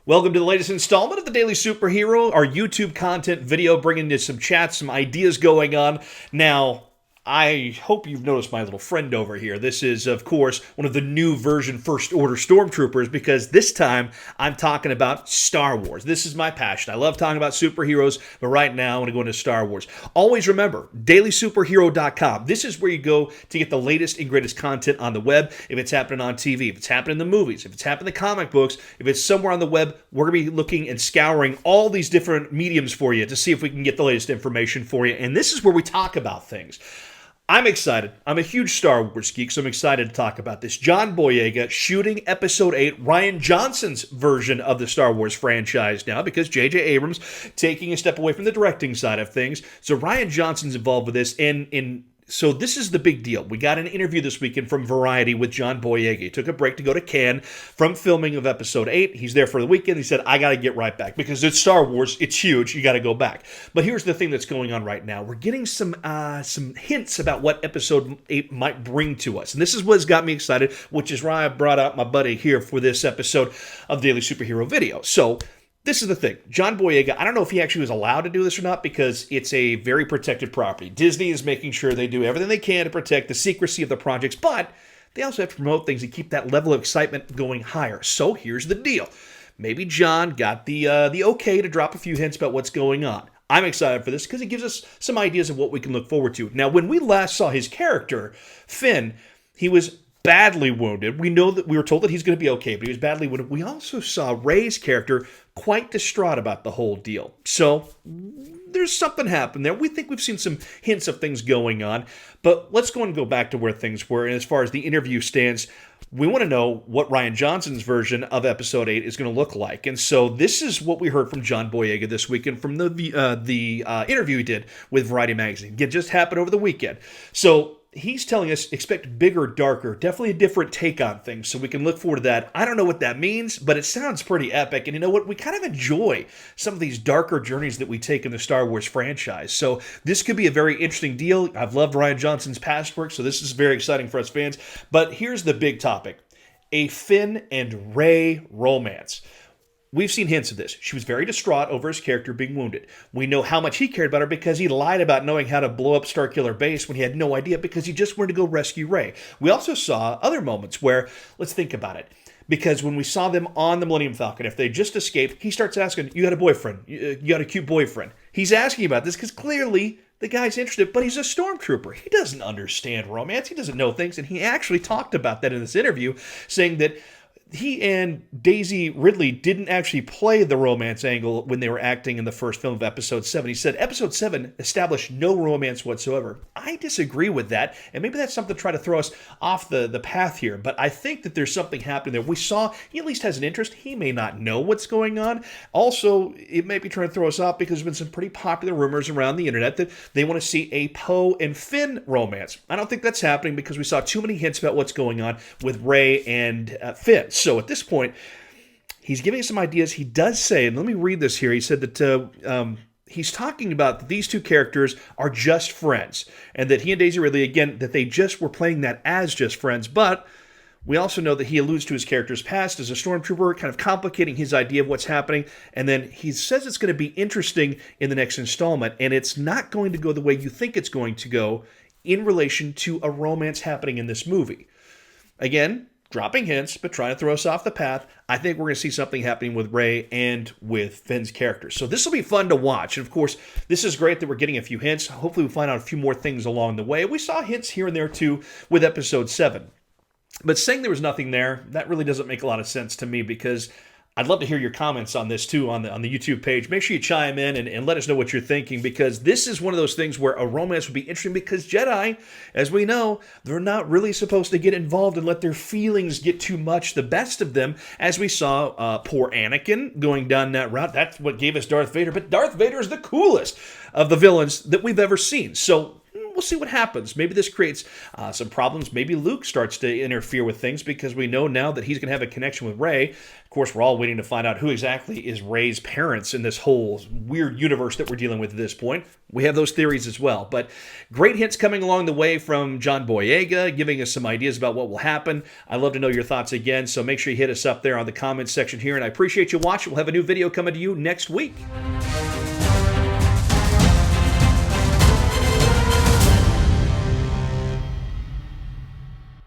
Welcome to the latest installment of the Daily Superhero, our YouTube content video bringing you some chats, some ideas going on. Now, I hope you've noticed my little friend over here. This is, of course, one of the new version First Order Stormtroopers because this time I'm talking about Star Wars. This is my passion. I love talking about superheroes, but right now I want to go into Star Wars. Always remember, dailysuperhero.com. This is where you go to get the latest and greatest content on the web. If it's happening on TV, if it's happening in the movies, if it's happening in the comic books, if it's somewhere on the web, we're going to be looking and scouring all these different mediums for you to see if we can get the latest information for you. And this is where we talk about things. I'm excited. I'm a huge Star Wars geek, so I'm excited to talk about this. John Boyega shooting Episode 8, Rian Johnson's version of the Star Wars franchise now, because J.J. Abrams taking a step away from the directing side of things. So Rian Johnson's involved with this, So this is the big deal. We got an interview this weekend from Variety with John Boyega. He took a break to go to Cannes from filming of Episode 8. He's there for the weekend. He said, I got to get right back because it's Star Wars. It's huge. You got to go back. But here's the thing that's going on right now. We're getting some hints about what Episode 8 might bring to us. And this is what's got me excited, which is why I brought out my buddy here for this episode of Daily Superhero Video. So this is the thing. John Boyega, I don't know if he actually was allowed to do this or not because it's a very protected property. Disney is making sure they do everything they can to protect the secrecy of the projects, but they also have to promote things and keep that level of excitement going higher. So here's the deal. Maybe John got the okay to drop a few hints about what's going on. I'm excited for this because it gives us some ideas of what we can look forward to. Now, when we last saw his character, Finn, he was badly wounded. We know that we were told that he's going to be okay, but he was badly wounded. We also saw Rey's character quite distraught about the whole deal. So there's something happened there. We think we've seen some hints of things going on, but let's go back to where things were. And as far as the interview stands, we want to know what Rian Johnson's version of Episode 8 is going to look like. And so this is what we heard from John Boyega this weekend from the interview he did with Variety Magazine. It just happened over the weekend. So he's telling us expect bigger, darker, definitely a different take on things, so we can look forward to that. I don't know what that means, but it sounds pretty epic, and you know what? We kind of enjoy some of these darker journeys that we take in the Star Wars franchise, so this could be a very interesting deal. I've loved Rian Johnson's past work, so this is very exciting for us fans, but here's the big topic. A Finn and Rey romance. We've seen hints of this. She was very distraught over his character being wounded. We know how much he cared about her because he lied about knowing how to blow up Starkiller Base when he had no idea because he just wanted to go rescue Rey. We also saw other moments where, let's think about it, because when we saw them on the Millennium Falcon, if they just escaped, he starts asking, you got a boyfriend? You got a cute boyfriend? He's asking about this because clearly the guy's interested, but he's a stormtrooper. He doesn't understand romance. He doesn't know things, and he actually talked about that in this interview, saying that he and Daisy Ridley didn't actually play the romance angle when they were acting in the first film of Episode 7. He said Episode 7 established no romance whatsoever. I disagree with that, and maybe that's something to try to throw us off the path here, but I think that there's something happening there. We saw he at least has an interest. He may not know what's going on. Also, it may be trying to throw us off because there's been some pretty popular rumors around the internet that they want to see a Poe and Finn romance. I don't think that's happening because we saw too many hints about what's going on with Rey and Finn. So at this point, he's giving us some ideas. He does say, and let me read this here. He said that he's talking about that these two characters are just friends, and that he and Daisy Ridley, again, that they just were playing that as just friends. But we also know that he alludes to his character's past as a stormtrooper, kind of complicating his idea of what's happening. And then he says it's going to be interesting in the next installment, and it's not going to go the way you think it's going to go in relation to a romance happening in this movie. Again, dropping hints, but trying to throw us off the path. I think we're going to see something happening with Rey and with Finn's character. So this will be fun to watch. And of course, this is great that we're getting a few hints. Hopefully we'll find out a few more things along the way. We saw hints here and there too with Episode 7. But saying there was nothing there, that really doesn't make a lot of sense to me because I'd love to hear your comments on this too on the YouTube page. Make sure you chime in and let us know what you're thinking because this is one of those things where a romance would be interesting because Jedi, as we know, they're not really supposed to get involved and let their feelings get too much the best of them, as we saw poor Anakin going down that route. That's what gave us Darth Vader, but Darth Vader is the coolest of the villains that we've ever seen. So we'll see what happens. Maybe this creates some problems. Maybe Luke starts to interfere with things because we know now that he's going to have a connection with Rey. Of course, we're all waiting to find out who exactly is Rey's parents in this whole weird universe that we're dealing with at this point. We have those theories as well. But great hints coming along the way from John Boyega, giving us some ideas about what will happen. I'd love to know your thoughts again, so make sure you hit us up there on the comments section here. And I appreciate you watching. We'll have a new video coming to you next week.